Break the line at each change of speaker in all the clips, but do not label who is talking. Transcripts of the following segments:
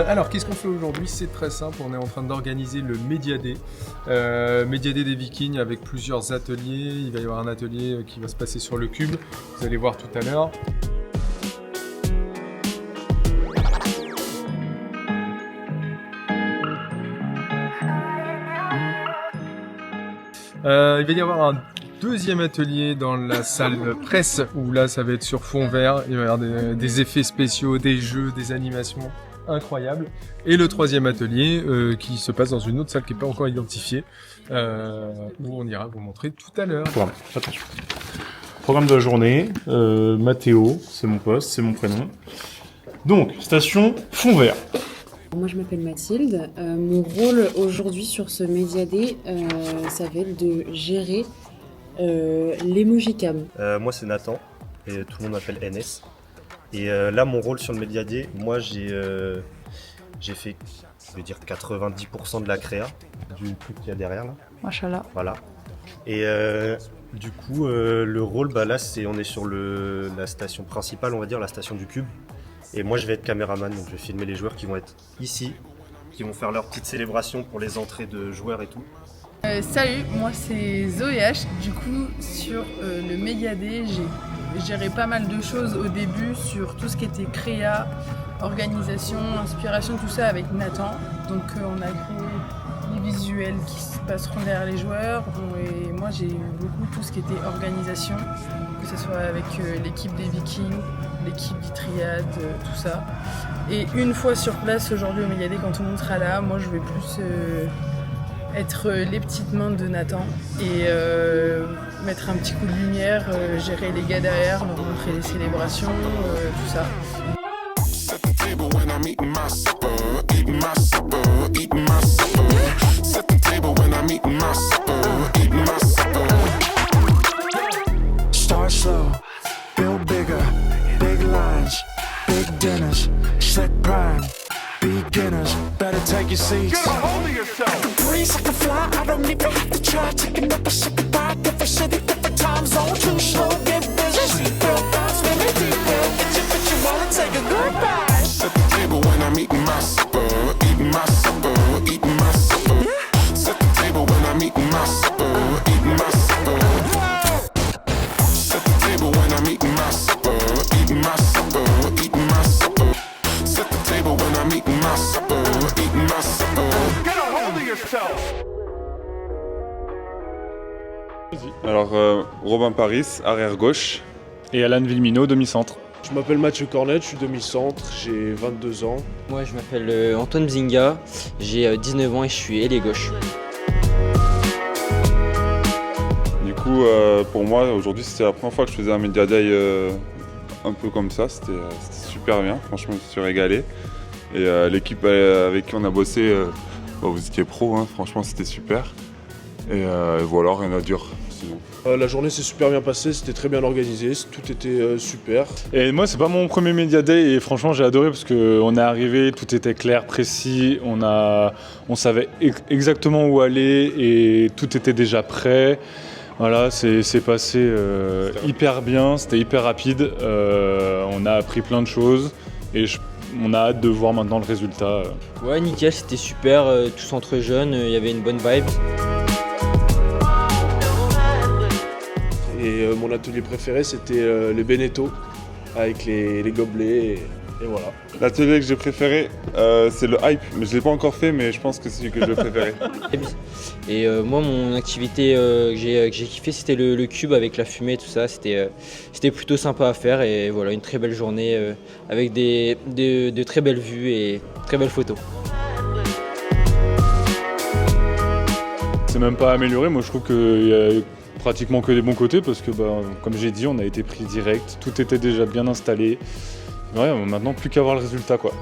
Alors, qu'est-ce qu'on fait aujourd'hui? C'est très simple, on est en train d'organiser le Media Day. Media Day des Vikings avec plusieurs ateliers. Il va y avoir un atelier qui va se passer sur le cube, vous allez voir tout à l'heure. Il va y avoir un deuxième atelier dans la salle presse où là ça va être sur fond vert, il va y avoir des effets spéciaux, des jeux, des animations incroyables. Et le troisième atelier qui se passe dans une autre salle qui n'est pas encore identifiée, où on ira vous montrer tout à l'heure.
Voilà, attention. Programme de la journée, Mathéo, c'est mon poste, c'est mon prénom. Donc, station fond vert.
Moi je m'appelle Mathilde, mon rôle aujourd'hui sur ce Media Day, ça va être de gérer l'Emojicam.
Moi c'est Nathan et tout le monde m'appelle NS. Et là mon rôle sur le Media Day, moi j'ai fait, je vais dire 90% de la créa du truc qu'il y a derrière là.
Machallah.
Voilà. Et du coup le rôle, bah là on est sur la station principale, on va dire la station du cube. Et moi je vais être caméraman, donc je vais filmer les joueurs qui vont être ici, qui vont faire leur petite célébration pour les entrées de joueurs et tout.
Salut, moi c'est Zoé H. Du coup, sur le Media Day, j'ai géré pas mal de choses au début sur tout ce qui était créa, organisation, inspiration, tout ça avec Nathan. Donc on a créé les visuels qui se passeront derrière les joueurs. Et moi j'ai eu beaucoup tout ce qui était organisation, que ce soit avec l'équipe des Vikings, l'équipe d'Itriade, tout ça. Et une fois sur place aujourd'hui au Media Day, quand tout le monde sera là, moi je vais plus être les petites mains de Nathan et mettre un petit coup de lumière, gérer les gars derrière, leur montrer les célébrations, tout ça.
Start slow, build bigger, big lines, big dinners, slick prime, beginners, better take your seats. Get a hold of yourself. Breeze I can fly, I don't even have to try. Taking up a second ride, different city, different time zone. Too slow, get busy. Seatbelt on, spinning deep, girl. Get your wallet, take a goodbye.
Set the table when I'm eating my supper, eating my supper, eating my supper. Set the table when I'm eating my supper, eating my supper. Set the table when I'm eating my supper, eating my supper, eating my supper. Set the table when I'm eating my supper, eating my supper.
Get a hold of yourself.
Alors, Robin Paris, arrière gauche.
Et Alan Villemino, demi-centre.
Je m'appelle Mathieu Cornet, je suis demi-centre, j'ai 22 ans.
Moi je m'appelle Antoine Bzinga, j'ai 19 ans et je suis ailier gauche.
Du coup, pour moi, aujourd'hui, c'était la première fois que je faisais un Media Day un peu comme ça. C'était super bien, franchement, je me suis régalé. Et l'équipe avec qui on a bossé, vous étiez pro, hein, franchement, c'était super. Et voilà, rien à dire. Sinon.
La journée s'est super bien passée, c'était très bien organisé, tout était super.
Et moi, c'est pas mon premier Media Day et franchement, j'ai adoré parce qu'on est arrivé, tout était clair, précis, on savait exactement où aller et tout était déjà prêt. Voilà, c'est passé hyper bien, c'était hyper rapide, on a appris plein de choses et on a hâte de voir maintenant le résultat.
Ouais, nickel, c'était super, tous entre jeunes, il y avait une bonne vibe.
Et mon atelier préféré, c'était les Beneteau, avec les gobelets, et voilà.
L'atelier que j'ai préféré, c'est le hype, mais je ne l'ai pas encore fait, mais je pense que c'est celui que j'ai préféré.
Et moi, mon activité que j'ai kiffé, c'était le cube avec la fumée et tout ça. C'était plutôt sympa à faire et voilà, une très belle journée avec de très belles vues et très belles photos.
C'est même pas amélioré, moi je trouve qu'il y a pratiquement que des bons côtés parce que, comme j'ai dit, on a été pris direct, tout était déjà bien installé. Ouais, maintenant plus qu'à voir le résultat, quoi.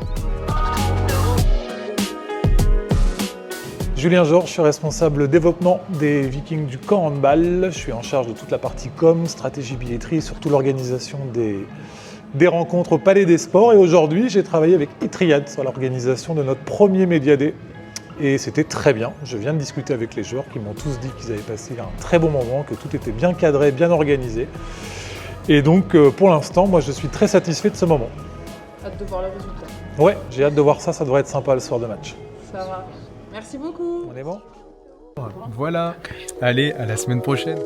Julien Georges, je suis responsable développement des Vikings du camp handball. Je suis en charge de toute la partie com, stratégie billetterie, surtout l'organisation des rencontres au Palais des Sports. Et aujourd'hui, j'ai travaillé avec Itriade sur l'organisation de notre premier Media Day. Et c'était très bien. Je viens de discuter avec les joueurs qui m'ont tous dit qu'ils avaient passé un très bon moment, que tout était bien cadré, bien organisé. Et donc, pour l'instant, moi, je suis très satisfait de ce moment.
Hâte de voir le résultat.
Ouais, j'ai hâte de voir ça, ça devrait être sympa le soir de match.
Ça va. Merci beaucoup.
On est bon ?
Voilà. Allez, à la semaine prochaine.